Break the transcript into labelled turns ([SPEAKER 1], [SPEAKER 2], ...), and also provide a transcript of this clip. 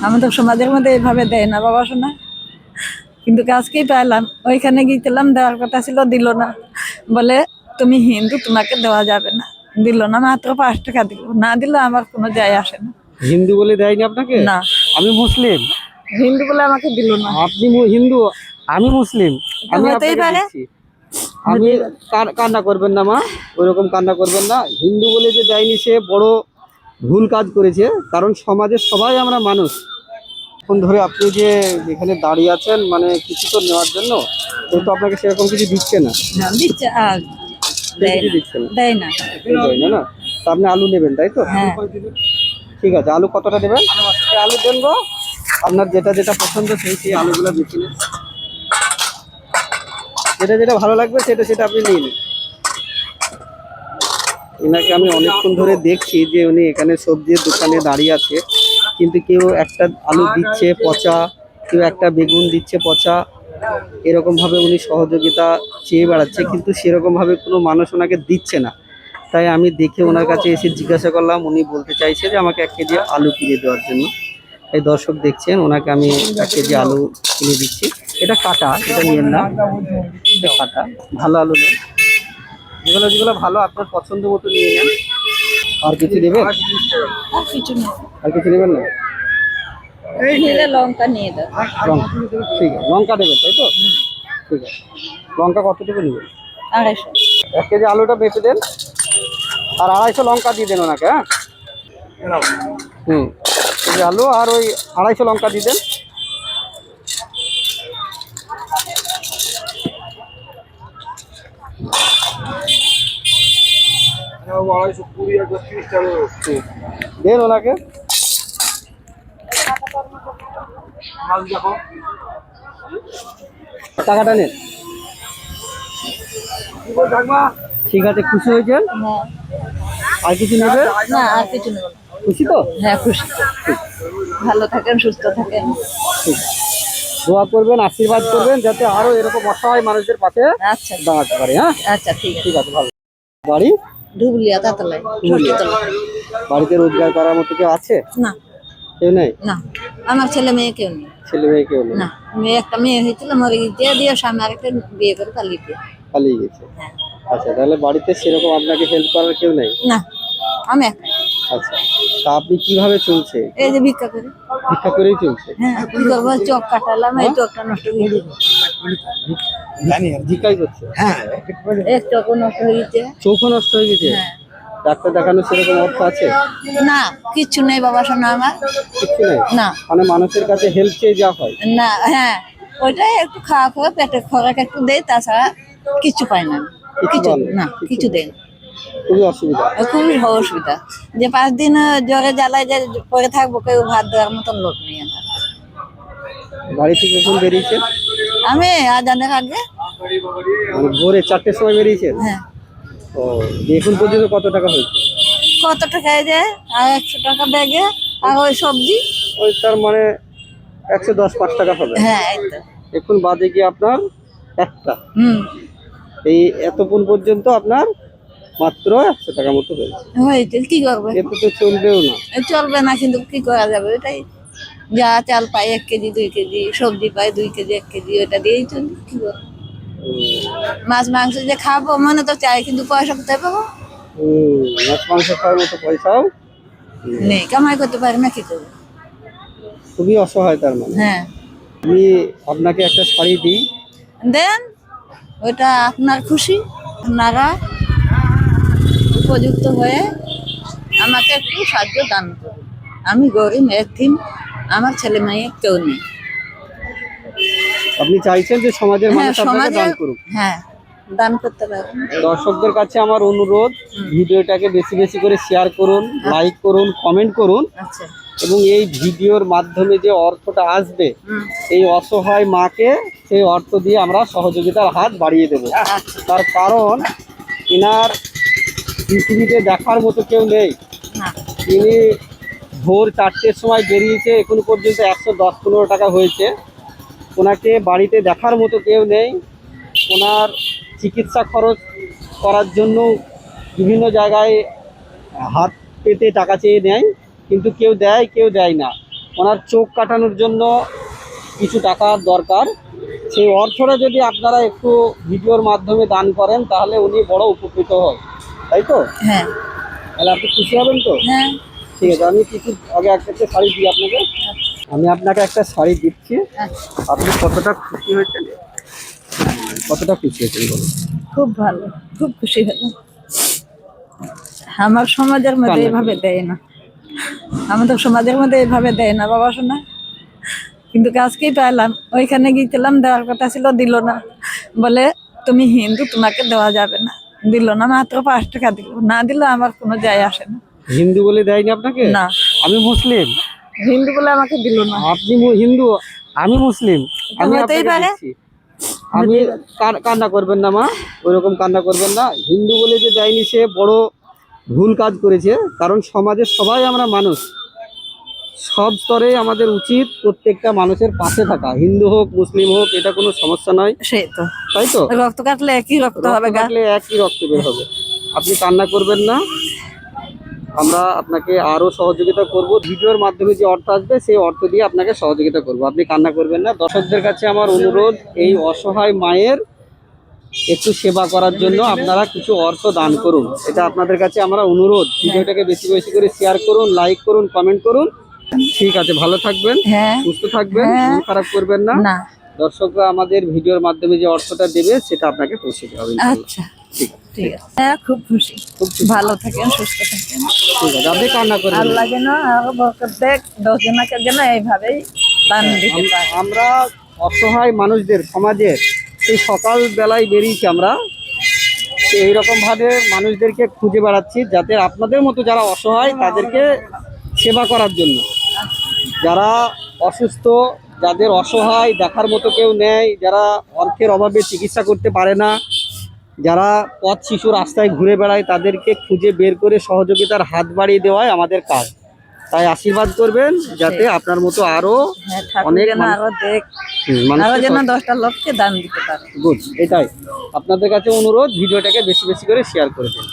[SPEAKER 1] আমাদের সমাজের মধ্যে এভাবে দেয় না বাবা শোনা, কিন্তু আজকেই পাইলাম। ওইখানে গিয়েছিলাম, দেওয়ার কথা ছিল, দিল না। বলে তুমি হিন্দু, তোমাকে দেওয়া যাবে না। দিল না, মাত্র 5 টাকা দিল। না দিলে আমার কোনো যায় আসে না।
[SPEAKER 2] হিন্দু বলে দেয়নি আপনাকে?
[SPEAKER 1] না,
[SPEAKER 2] আমি মুসলিম,
[SPEAKER 1] হিন্দু বলে আমাকে দিল না।
[SPEAKER 2] আপনি হিন্দু, আমি মুসলিম, আমি
[SPEAKER 1] হতেই
[SPEAKER 2] আপনাকে
[SPEAKER 1] পারে।
[SPEAKER 2] দিচ্ছি। আমি কান্না করবেন না মা, ওইরকম কান্না করবেন না। হিন্দু বলে যে দেয়নি সে বড় ভুল কাজ করেছে, কারণ সমাজের সবাই আমরা মানুষ। এখন ধরে আপনি যে এখানে দাঁড়িয়ে আছেন মানে কিছু তো নেওয়ার জন্য, তো আপনাকে সেরকম কিছু দিচ্ছে না।
[SPEAKER 1] না, দিচ্ছে আর দেয়
[SPEAKER 2] কিছু
[SPEAKER 1] না,
[SPEAKER 2] দিচ্ছে না,
[SPEAKER 1] দেয় না।
[SPEAKER 2] দেয় না না। তা আপনি আলু নেবেন তাই তো?
[SPEAKER 1] হ্যাঁ।
[SPEAKER 2] ঠিক আছে, আলু কতটা নেবেন? আলু দেন গো, আপনার যেটা যেটা পছন্দ সেই আলুগুলো বেছে নেন, যেটা যেটা ভালো লাগবে সেটা সেটা আপনি নিয়ে নিন। এনাকে আমি অনেকক্ষণ ধরে দেখছি যে উনি এখানে সবজির দোকানে দাঁড়িয়ে আছে, কিন্তু কেউ একটা আলু দিচ্ছে পচা, কেউ একটা বেগুন দিচ্ছে পচা, এরকম ভাবে উনি সহযোগিতা চেয়ে বেড়াচ্ছে, কিন্তু সেরকম ভাবে কোনো মানুষ ওনাকে দিচ্ছে না। তাই আমি দেখে ওনার কাছে এসে জিজ্ঞাসা করলাম, উনি বলতে চাইছে যে আমাকে 1 কেজি আলু কিনে দেওয়ার জন্য। এই দর্শক দেখছেন, ওনাকে আমি 1 কেজি আলু কিনে দিচ্ছি। এটা কাটা, এটা নিয়েন না, এটা কাটা, ভালো আলু নেন, যেগুলো যেগুলো ভালো আপনার পছন্দ মতো নিয়ে নেন। আর কিছু নেবেন?
[SPEAKER 1] আর কিছু নেই,
[SPEAKER 2] আর কিছু নেবেন না?
[SPEAKER 1] নিলে লঙ্কা নিয়ে দাও।
[SPEAKER 2] লঙ্কা, ঠিক আছে, লঙ্কা দেবেন তাই তো? ঠিক আছে, লঙ্কা কতটুকু নেবেন?
[SPEAKER 1] 250।
[SPEAKER 2] 1 কেজি আলুটা বেঁচে দেন, আর 250 লঙ্কা দিয়ে দেন ওনাকে। হ্যাঁ, কেজি আলু আর ওই 250 লঙ্কা দিয়ে দেন। দেন ওনাকে। টাকাটা নেন। ঠিক আছে, খুশি হয়েছেন?
[SPEAKER 1] হ্যাঁ।
[SPEAKER 2] আর কিছু নেবে?
[SPEAKER 1] না, আর কিছু নেব না।
[SPEAKER 2] খুশি তো?
[SPEAKER 1] হ্যাঁ, খুশি। ভালো থাকেন, সুস্থ থাকেন।
[SPEAKER 2] ঠিক আছে, দোয়া করবেন, আশীর্বাদ করবেন যাতে আরো এরকম অসহায় মানুষদের পাশে
[SPEAKER 1] আচ্ছা,
[SPEAKER 2] দাঁড়াতে পারে। হ্যাঁ,
[SPEAKER 1] আচ্ছা, ঠিক আছে।
[SPEAKER 2] ঠিক আছে, ভালো। বাড়ি?
[SPEAKER 1] ধুবুলিয়া, তাতলায়, ষষ্ঠতলায়।
[SPEAKER 2] বাড়িতে রোজগার করার মতো কেউ আছে?
[SPEAKER 1] না,
[SPEAKER 2] কেউ নেই?
[SPEAKER 1] না, আমার ছেলে মেয়ে কেউ নেই।
[SPEAKER 2] ছেলে মেয়ে কেউ নেই?
[SPEAKER 1] না, একটা মেয়ে হয়েছিল, মরে গিয়ে দিয়ে স্বামী আরেকটা বিয়ে করে পালিয়ে গিয়ে।
[SPEAKER 2] পালিয়ে গেছে?
[SPEAKER 1] হ্যাঁ।
[SPEAKER 2] আচ্ছা, তাহলে বাড়িতে সেরকম আপনাকে হেল্প করার কেউ নেই?
[SPEAKER 1] না, আমি একাই।
[SPEAKER 2] আচ্ছা, তা আপনি কিভাবে চলছে?
[SPEAKER 1] এই যে ভিক্ষা করি।
[SPEAKER 2] ভিক্ষা করেই চলছে?
[SPEAKER 1] হ্যাঁ, কি করবো, চোখ কাটালাম, এই চোখটা নষ্ট হয়ে গেছে।
[SPEAKER 2] ভিক্ষাই করছে?
[SPEAKER 1] এক চোখও নষ্ট হয়ে গেছে।
[SPEAKER 2] চোখও নষ্ট হয়ে গেছে?
[SPEAKER 1] হ্যাঁ।
[SPEAKER 2] ডাক্তার দেখানো সেরকম অর্থ আছে?
[SPEAKER 1] না, কিচ্ছু নেই বাবা শোনা আমার।
[SPEAKER 2] কিচ্ছু নেই?
[SPEAKER 1] না,
[SPEAKER 2] মানে মানুষের কাছে হেল্প চেয়ে যাওয়া হয়?
[SPEAKER 1] না, হ্যাঁ, ওইটাই একটু খাওয়া খাওয়া পেটের খোরাক একটু দেয়, তাছাড়া কিছু পাই না আমি। কিছু না, কিছু দেয় না।
[SPEAKER 2] খুবই অসুবিধা?
[SPEAKER 1] খুবই অসুবিধা, যে 5 দিন জ্বরে জ্বালায় যে পরে থাকবো, কেউ ভাত দেওয়ার মতন লোক নেই আমার।
[SPEAKER 2] বাড়ি থেকে কখন বেরিয়েছেন?
[SPEAKER 1] আমি আজানের আগে।
[SPEAKER 2] মানে ভোরে 4টের সময় বেরিয়েছেন?
[SPEAKER 1] হ্যাঁ।
[SPEAKER 2] ও, এখন পর্যন্ত কত টাকা হয়েছে?
[SPEAKER 1] কত টাকা যায়? আর 100 টাকা ব্যাগে, আর ওই সবজি।
[SPEAKER 2] ওই তার মানে 110-5 টাকা হবে।
[SPEAKER 1] হ্যাঁ, এই তো।
[SPEAKER 2] এখন বাজে কি আপনার 1টা? এই এতক্ষণ পর্যন্ত আপনার মাত্র 100 টাকা মতো হয়েছে।
[SPEAKER 1] হয়েছে, কি করবে?
[SPEAKER 2] এতে তো চলবেও না।
[SPEAKER 1] চলবে না, কিন্তু কি করা যাবে? এটাই, যা চাল পাই 1 কেজি 2 কেজি, সবজি পাই 2 কেজি 1 কেজি, ওটা দিয়েই চলি। কি করবো? মাছ মাংস যে খাবো মনে তো চাই, কিন্তু পয়সা কোথায় পাবো?
[SPEAKER 2] মাছ মাংস খাওয়ার মতো পয়সাও
[SPEAKER 1] নেই, কামাই করতে পারি না, কি করবো?
[SPEAKER 2] খুবই অসহায় তার মানে।
[SPEAKER 1] হ্যাঁ।
[SPEAKER 2] আমি আপনাকে একটা শাড়ি দিই,
[SPEAKER 1] দেন, ওটা আপনার খুশি। আপনারা উপযুক্ত হয়ে আমাকে একটু সাহায্য দান করুন। আমি গরিব এতিম, আমার ছেলে মেয়ে কেউ নেই।
[SPEAKER 2] আপনি চাইছেন যে সমাজের
[SPEAKER 1] হ্যাঁ,
[SPEAKER 2] মানুষ আপনাকে দান করুক?
[SPEAKER 1] হ্যাঁ, দান করতে পারবেন।
[SPEAKER 2] দর্শকদের কাছে আমার অনুরোধ, ভিডিওটাকে বেশি বেশি করে শেয়ার করুন, লাইক করুন, কমেন্ট করুন,
[SPEAKER 1] আচ্ছা।
[SPEAKER 2] এবং এই ভিডিওর মাধ্যমে যে অর্থটা আসবে এই অসহায় মাকে সেই অর্থ দিয়ে আমরা সহযোগিতার হাত বাড়িয়ে দেব। তার কারণ এনার পৃথিবীতে দেখার মতো কেউ নেই। তিনি ভোর 4টের সময় বেরিয়েছে, এখন পর্যন্ত 110-15 টাকা হয়েছে। ওনাকে বাড়িতে দেখার মতো কেউ নেই। ওনার চিকিৎসা খরচ করার জন্য বিভিন্ন জায়গায় হাত পেতে টাকা চেয়ে নেয়, কিন্তু কেউ দেয় কেউ দেয় না। ওনার চোখ কাটানোর জন্য কিছু টাকার দরকার। সেই অর্থটা যদি আপনারা একটু ভিডিওর মাধ্যমে দান করেন তাহলে উনি বড় উপকৃত হয়, তাই তো?
[SPEAKER 1] হ্যাঁ
[SPEAKER 2] তাহলে আপনি খুশি হবেন তো?
[SPEAKER 1] হ্যাঁ।
[SPEAKER 2] ঠিক আছে, আমি কিছু আগে একটা শাড়ি দিই আপনাকে। আমি আপনাকে একটা শাড়ি দিচ্ছি। আপনি কতটা খুশি হয়েছেন? কতটা খুশি হয়েছেন বলুন?
[SPEAKER 1] খুব ভালো, খুব খুশি হলাম। আমার সমাজের মধ্যে এভাবে দেয় না, আমাদের সমাজের মধ্যে এভাবে দেয় না বাবা শোনা। কিন্তু আজকেই পেলাম, ওইখানে গিয়েছিলাম, দেওয়ার কথা ছিল, দিল না। বলে তুমি হিন্দু, তোমাকে দেওয়া যাবে না। দিল না, মাত্র 5 টাকা দিল। না দিলে আমার কোনো যায় আসে না।
[SPEAKER 2] হিন্দু বলে দেয়নি আপনাকে?
[SPEAKER 1] না,
[SPEAKER 2] আমি মুসলিম।
[SPEAKER 1] হিন্দু বলে আমাকে দিল না।
[SPEAKER 2] আপনি হিন্দু, আমি মুসলিম, আমি
[SPEAKER 1] হতেই
[SPEAKER 2] আপনাকে
[SPEAKER 1] পারে।
[SPEAKER 2] দিচ্ছি। আমি কান্না করবেন না মা, ওইরকম কান্না করবেন না। হিন্দু বলে যে দেয়নি সে বড় ভুল কাজ করেছে, কারণ সমাজের সবাই আমরা মানুষ, সব স্তরে আমাদের উচিত প্রত্যেকটা মানুষের পাশে থাকা, হিন্দু হোক মুসলিম হোক, এটা কোনো সমস্যা নয়,
[SPEAKER 1] সেই তো,
[SPEAKER 2] তাই তো?
[SPEAKER 1] রক্ত কাটলে একই রক্ত
[SPEAKER 2] রক্ত
[SPEAKER 1] হবে গা।
[SPEAKER 2] কাটলে একই রক্ত বের হবে। আপনি কান্না করবেন না, আমরা আপনাকে আরো সহযোগিতা করব। ভিডিওর মাধ্যমে যে অর্থ আসবে সেই অর্থ দিয়ে আপনাকে সহযোগিতা করব, আপনি কান্না করবেন না। দর্শকদের কাছে আমার অনুরোধ, এই অসহায় মায়ের একটু সেবা করার জন্য আপনারা কিছু অর্থ দান করুন, এটা আপনাদের কাছে আমরা অনুরোধ। ভিডিওটাকে বেশি বেশি করে শেয়ার করুন, লাইক করুন, কমেন্ট করুন। ঠিক আছে, ভালো থাকবেন,
[SPEAKER 1] হ্যাঁ
[SPEAKER 2] সুস্থ থাকবেন,
[SPEAKER 1] হ্যাঁ।
[SPEAKER 2] মন খারাপ করবেন না।
[SPEAKER 1] না,
[SPEAKER 2] দর্শকরা আমাদের ভিডিওর মাধ্যমে যে অর্থটা দেবে সেটা আপনাকে পৌঁছে দেওয়া হবে ইনশাআল্লাহ।
[SPEAKER 1] আচ্ছা
[SPEAKER 2] ঠিক আছে,
[SPEAKER 1] ঠিক আছে। হ্যাঁ, খুব খুশি,
[SPEAKER 2] খুব খুশি।
[SPEAKER 1] ভালো থাকেন, সুস্থ থাকেন।
[SPEAKER 2] ঠিক আছে, আপনি কান্না করবেন না।
[SPEAKER 1] আল্লাহ যেন আরো বরকত দেখ, 10 জনকে যেন এইভাবেই দান দিতে পারে।
[SPEAKER 2] আমরা অসহায় মানুষদের সমাজের সেই সকাল বেলায় বেরিয়েছি আমরা, এইরকম ভাবে মানুষদেরকে খুঁজে বেড়াচ্ছি, যাতে আপনাদের মতো যারা অসহায় তাদেরকে সেবা করার জন্য, যারা অসুস্থ, যাদের অসহায়, দেখার মতো কেউ নেই, যারা অর্থের অভাবে চিকিৎসা করতে পারে না, যারা পথ শিশু রাস্তায় ঘুরে বেড়ায়, তাদেরকে খুঁজে বের করে সহযোগিতার হাত বাড়িয়ে দেওয়াই আমাদের কাজ। তাই আশীর্বাদ করবেন যাতে আপনার মতো আরো
[SPEAKER 1] হ্যাঁ, ঠাকুর
[SPEAKER 2] অনেক
[SPEAKER 1] যেন আরো দেখ, আরো
[SPEAKER 2] মানুষকে
[SPEAKER 1] যেন 10টা লোককে দান দিতে পারে।
[SPEAKER 2] গুড, এটাই আপনাদের কাছে অনুরোধ, ভিডিওটাকে বেশি বেশি করে শেয়ার করে দিন।